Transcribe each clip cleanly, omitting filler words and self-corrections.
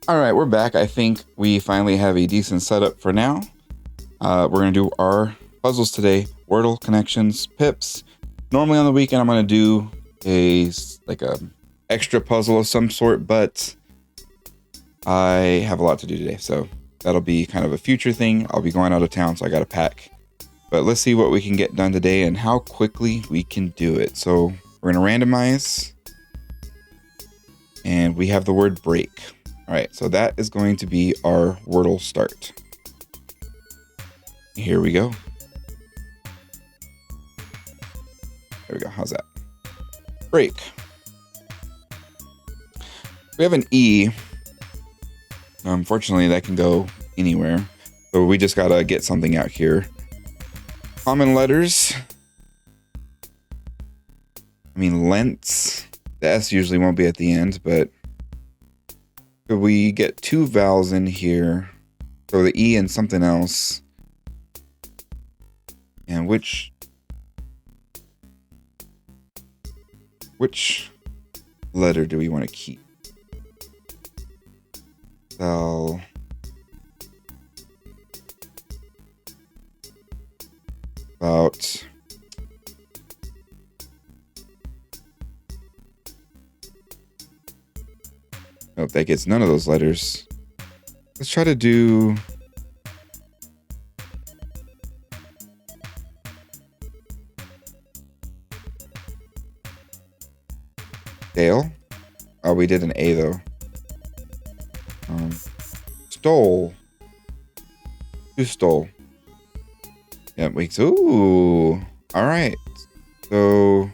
All right, we're back. I think we finally have a decent setup for now. We're going to do our puzzles today. Wordle, connections, pips. Normally on the weekend, I'm going to do a extra puzzle of some sort, but I have a lot to do today. So that'll be kind of a future thing. I'll be going out of town, so I got to pack. But let's see what we can get done today and how quickly we can do it. So we're going to randomize. And we have the word break. All right, so that is going to be our Wordle start. Here we go. There we go. How's that? Break. We have an E. Unfortunately, that can go anywhere. So we just got to get something out here. Common letters. I mean, lengths. The S usually won't be at the end, but could we get two vowels in here? So the E and something else. And which letter do we want to keep? Vowel. About. Nope, that gets none of those letters. Let's try to do Dale. Oh, we did an A though. Stole. Who stole? Yeah, wait. Ooh. All right. So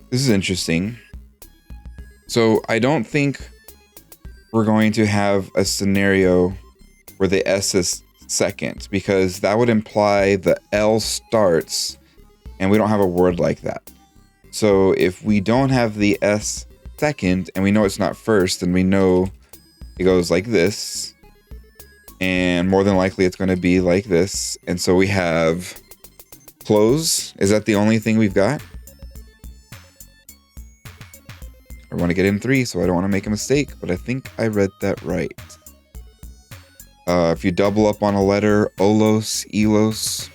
this is interesting. So I don't think we're going to have a scenario where the S is second, because that would imply the L starts, and we don't have a word like that. So if we don't have the S second and we know it's not first, then we know it goes like this, and more than likely it's going to be like this. And so we have close. Is that the only thing we've got? I want to get in 3, so I don't want to make a mistake, but I think I read that right. If you double up on a letter, olos, elos,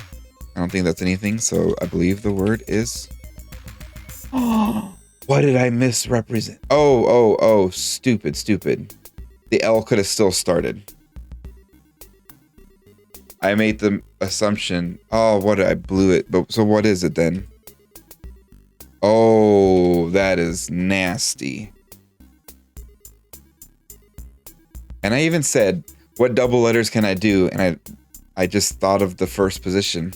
I don't think that's anything, so I believe the word is... Oh, what did I misrepresent? Oh, stupid. The L could have still started. I made the assumption. Oh, I blew it. But so what is it then? Oh, that is nasty. And I even said, what double letters can I do? And I just thought of the first position.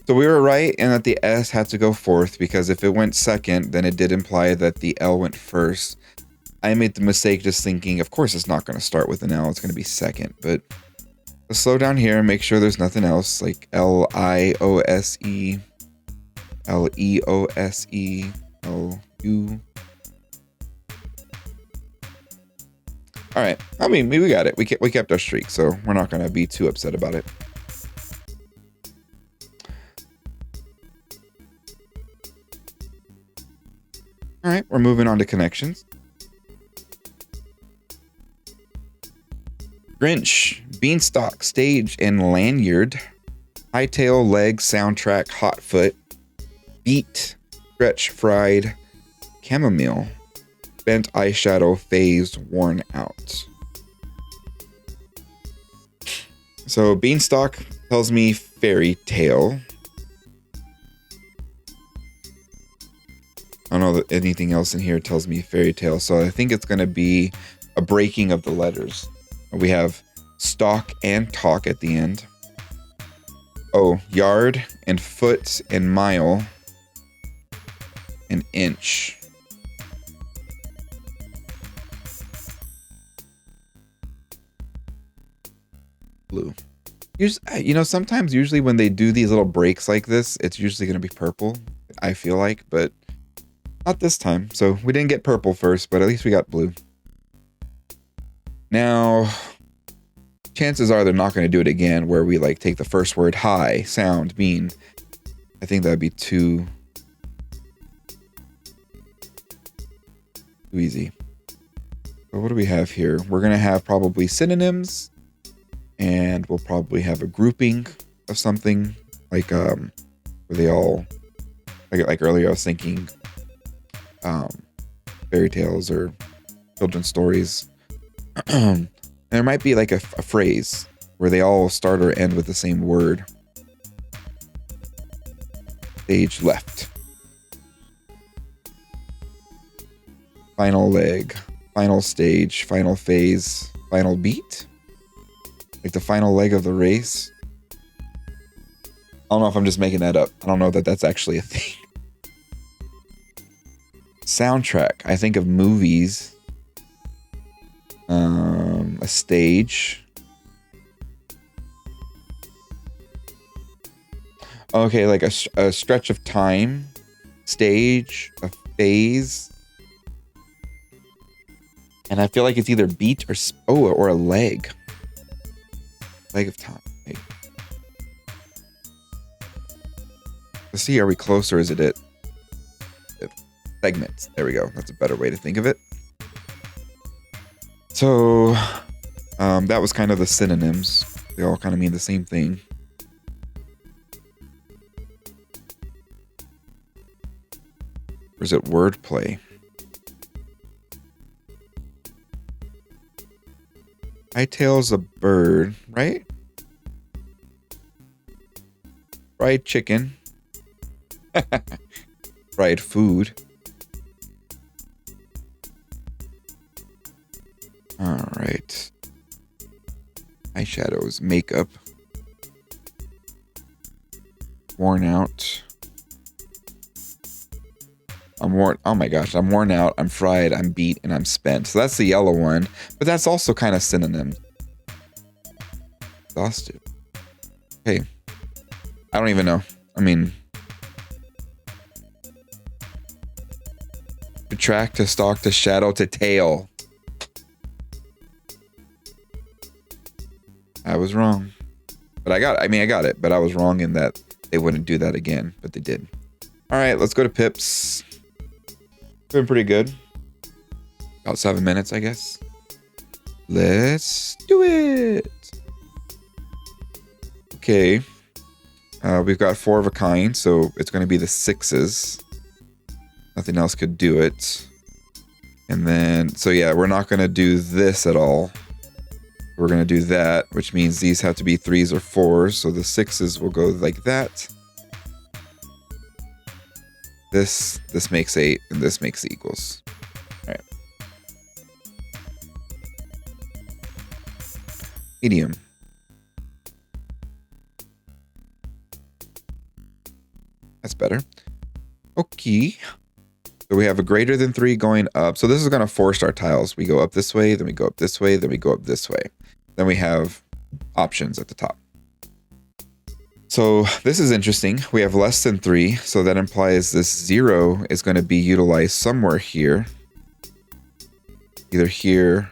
So we were right in that the S had to go fourth, because if it went second, then it did imply that the L went first. I made the mistake just thinking, of course it's not going to start with an L, it's going to be second. But let's slow down here and make sure there's nothing else, like L-I-O-S-E. L-E-O-S-E, L-U. All right. I mean, we got it. We kept our streak, so we're not going to be too upset about it. All right. We're moving on to connections. Grinch, Beanstalk, Stage, and Lanyard. Hightail, Leg, Soundtrack, Hotfoot. Beat, Stretch, Fried, Chamomile, Bent Eyeshadow, Phased, Worn Out. So Beanstalk tells me fairy tale. I don't know that anything else in here tells me fairy tale, so I think it's going to be a breaking of the letters. We have stalk and talk at the end. Oh, yard and foot and mile. An inch. Blue. Sometimes usually when they do these little breaks like this, it's usually going to be purple, I feel like, but not this time. So we didn't get purple first, but at least we got blue. Now, chances are they're not going to do it again where we like take the first word, high, sound, mean. I think that'd be too easy. So what do we have here? We're going to have probably synonyms, and we'll probably have a grouping of something like where they all like earlier I was thinking fairy tales or children's stories. And there might be like a phrase where they all start or end with the same word. Stage left. Final leg. Final stage. Final phase. Final beat. Like the final leg of the race. I don't know if I'm just making that up. I don't know that that's actually a thing. Soundtrack. I think of movies. A stage. Okay, like a stretch of time. Stage. A phase. And I feel like it's either beat or a leg. Leg of time. Leg. Let's see, are we close or is it segments? There we go. That's a better way to think of it. So that was kind of the synonyms. They all kind of mean the same thing. Or is it wordplay? Hightail's a bird, right? Fried chicken. Fried food. All right. Eyeshadows, makeup. Worn out. I'm worn. Oh my gosh, I'm worn out. I'm fried. I'm beat, and I'm spent. So that's the yellow one, but that's also kind of synonym. Exhausted. Hey, I don't even know. I mean, to track, to stalk, to shadow, to tail. I was wrong, but I got it, but I was wrong in that they wouldn't do that again, but they did. All right, let's go to Pips. Doing pretty good. About 7 minutes, I guess. Let's do it. Okay. We've got 4 of a kind, so it's going to be the 6s. Nothing else could do it. And then, so yeah, we're not going to do this at all. We're going to do that, which means these have to be 3s or 4s. So the 6s will go like that. This makes 8, and this makes equals. All right. Medium. That's better. Okay. So we have a greater than 3 going up. So this is going to force our tiles. We go up this way, then we go up this way, then we go up this way. Then we have options at the top. So this is interesting. We have less than 3. So that implies this 0 is going to be utilized somewhere here. Either here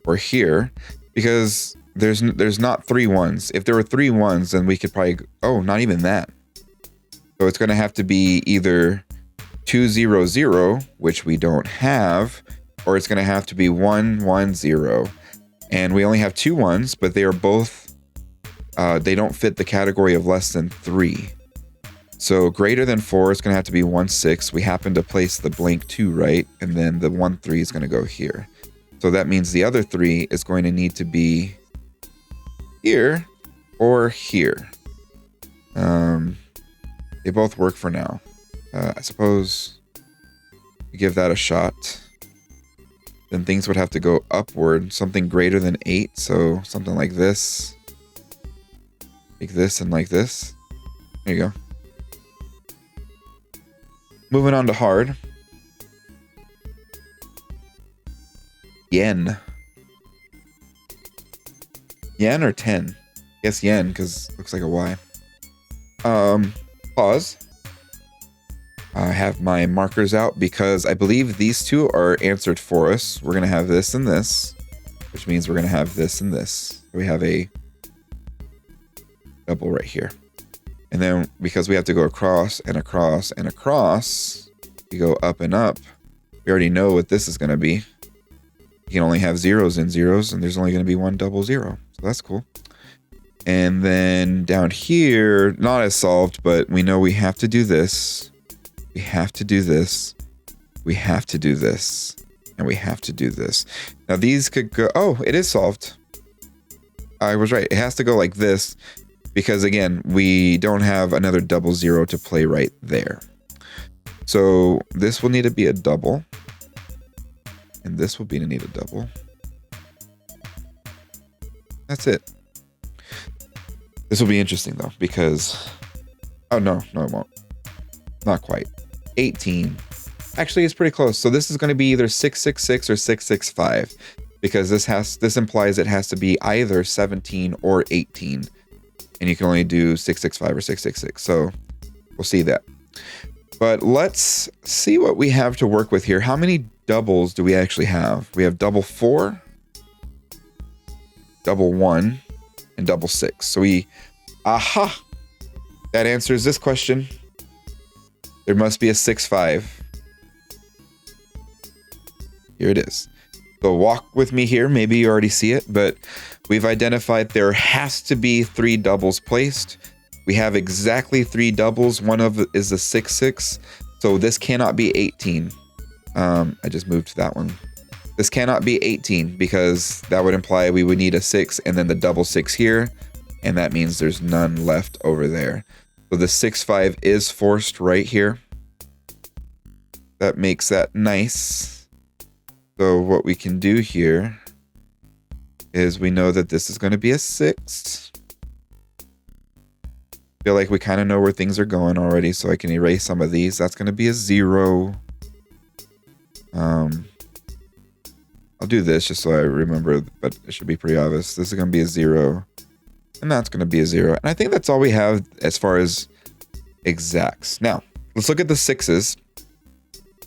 or here. Because there's not 3 1s. If there were 3 1s, then we could probably... Oh, not even that. So it's going to have to be either 2 0 0, which we don't have, or it's going to have to be 1 1 0. And we only have 2 1s, but they are both, they don't fit the category of less than 3. So greater than 4 is going to have to be 1 6. We happen to place the blank 2 right, and then the 1 3 is going to go here. So that means the other 3 is going to need to be here or here. They both work for now. I suppose we give that a shot. Then things would have to go upward, something greater than 8. So something like this. Like this and like this. There you go. Moving on to hard. Yen. Yen or 10? I guess yen, because it looks like a Y. Pause. I have my markers out because I believe these 2 are answered for us. We're going to have this and this, which means we're going to have this and this. We have a double right here. And then because we have to go across and across and across, we go up and up. We already know what this is going to be. You can only have zeros and zeros, and there's only going to be one double zero. So that's cool. And then down here, not as solved, but we know we have to do this. We have to do this. We have to do this. And we have to do this. Now these could go, oh, it is solved. I was right. It has to go like this because again, we don't have another double zero to play right there. So this will need to be a double. And this will need a double. That's it. This will be interesting though, because, oh no, it won't. Not quite. 18. Actually, it's pretty close. So this is going to be either 666 or 665 because this implies it has to be either 17 or 18. And you can only do 665 or 666. So we'll see that. But let's see what we have to work with here. How many doubles do we actually have? We have double 4, double 1, and double 6. So aha! That answers this question. There must be a 6-5. Here it is. So walk with me here. Maybe you already see it, but we've identified there has to be 3 doubles placed. We have exactly 3 doubles. One of it is the 6-6. So this cannot be 18. I just moved that one. This cannot be 18 because that would imply we would need a 6 and then the double 6 here. And that means there's none left over there. So the 6-5 is forced right here. That makes that nice. So what we can do here is we know that this is going to be a 6. Feel like we kind of know where things are going already, so I can erase some of these. That's going to be a 0. I'll do this just so I remember, but it should be pretty obvious. This is going to be a 0. And that's going to be a 0. And I think that's all we have as far as exacts. Now, let's look at the 6s.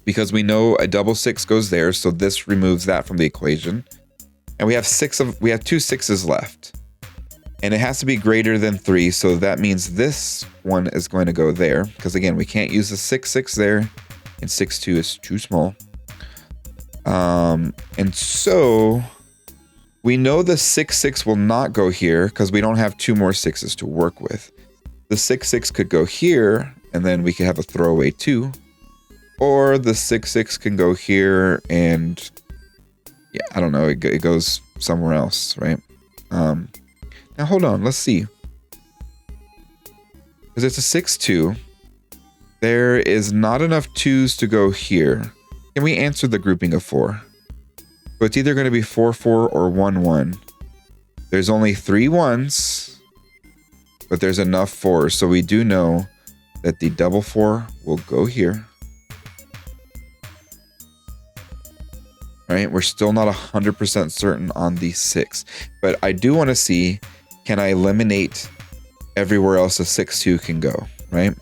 Because we know a double 6 goes there, so this removes that from the equation. And we have 2 6s left. And it has to be greater than 3, so that means this one is going to go there. Because again, we can't use the 6-6 there, and 6-2 is too small. And so we know the 6-6 will not go here because we don't have 2 more 6s to work with. The 6-6 could go here, and then we could have a throwaway 2. Or the 6-6 can go here and, yeah, I don't know, it goes somewhere else, right? Now hold on, let's see. Because it's a 6-2. There is not enough 2s to go here. Can we answer the grouping of 4? So it's either going to be 4-4 or 1-1. There's only 3 1s, but there's enough 4s. So we do know that the double 4 will go here. Right? We're still not 100% certain on the 6. But I do want to see, can I eliminate everywhere else a 6-2 can go, right?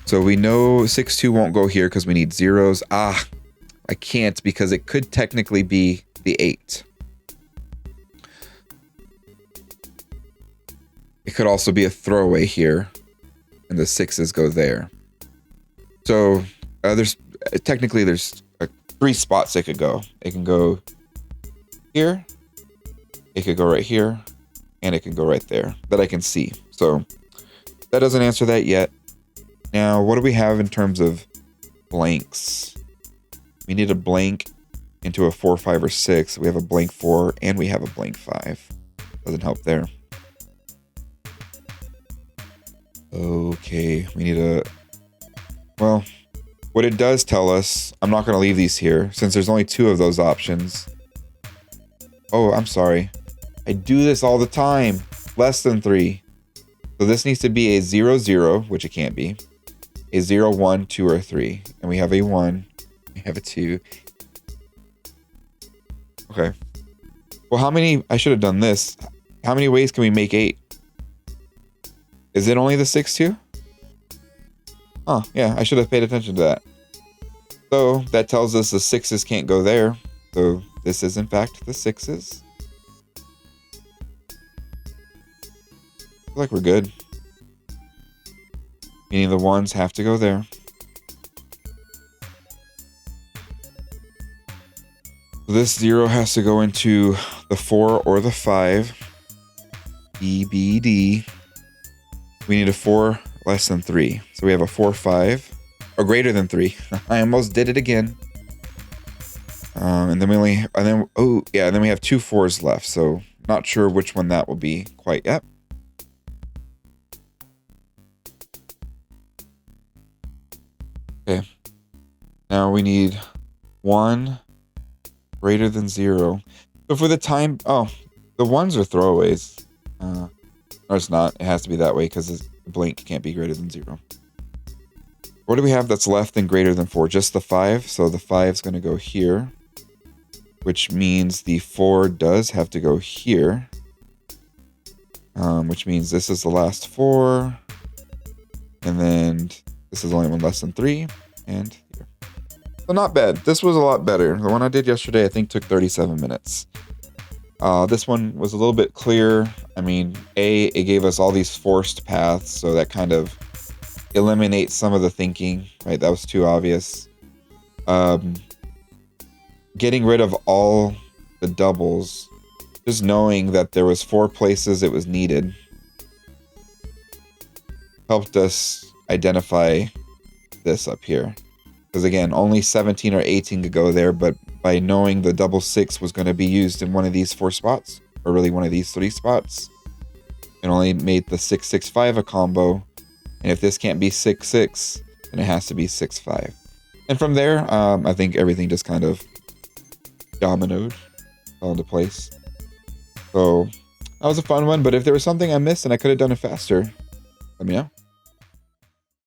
So we know 6-2 won't go here because we need zeros. I can't because it could technically be the 8. It could also be a throwaway here, and the 6s go there. So there's 3 spots it could go. It can go here, it could go right here, and it can go right there that I can see. So that doesn't answer that yet. Now, what do we have in terms of blanks? We need a blank into a 4, 5, or 6. We have a blank 4 and we have a blank 5. Doesn't help there. Okay, we need a, well, what it does tell us, I'm not going to leave these here since there's only 2 of those options. Oh, I'm sorry. I do this all the time. Less than 3. So this needs to be a 0, 0, which it can't be. A 0, 1, 2, or 3. And we have a 1. We have a 2. Okay. Well, how many, I should have done this. How many ways can we make 8? Is it only the 6-2? Oh, yeah, I should have paid attention to that. So that tells us the 6s can't go there. So this is in fact the 6s. I feel like we're good. Meaning the 1s have to go there. So this 0 has to go into the 4 or the 5. B, B, D. We need a 4 less than 3. So we have a 4, 5. Or greater than 3. I almost did it again. And then we have 2 4s left. So not sure which one that will be quite yet. Okay. Now we need 1 greater than 0. So for the time, the 1s are throwaways. Or it's not. It has to be that way because the blank can't be greater than 0. What do we have that's left and greater than 4? Just the 5. So the 5 is going to go here, which means the 4 does have to go here, which means this is the last 4, and then this is only one less than 3, and here. So not bad. This was a lot better. The one I did yesterday, I think, took 37 minutes. This one was a little bit clearer. I mean, it gave us all these forced paths, so that kind of eliminates some of the thinking, right? That was too obvious. Getting rid of all the doubles, just knowing that there was 4 places it was needed, helped us identify this up here. Because again, only 17 or 18 could go there, but by knowing the double 6 was going to be used in one of these 4 spots, or really one of these 3 spots, it only made the 6, 6, 5 a combo. And if this can't be 6, 6, then it has to be 6, 5. And from there, I think everything just kind of dominoed, fell into place. So that was a fun one, but if there was something I missed and I could have done it faster, let me know.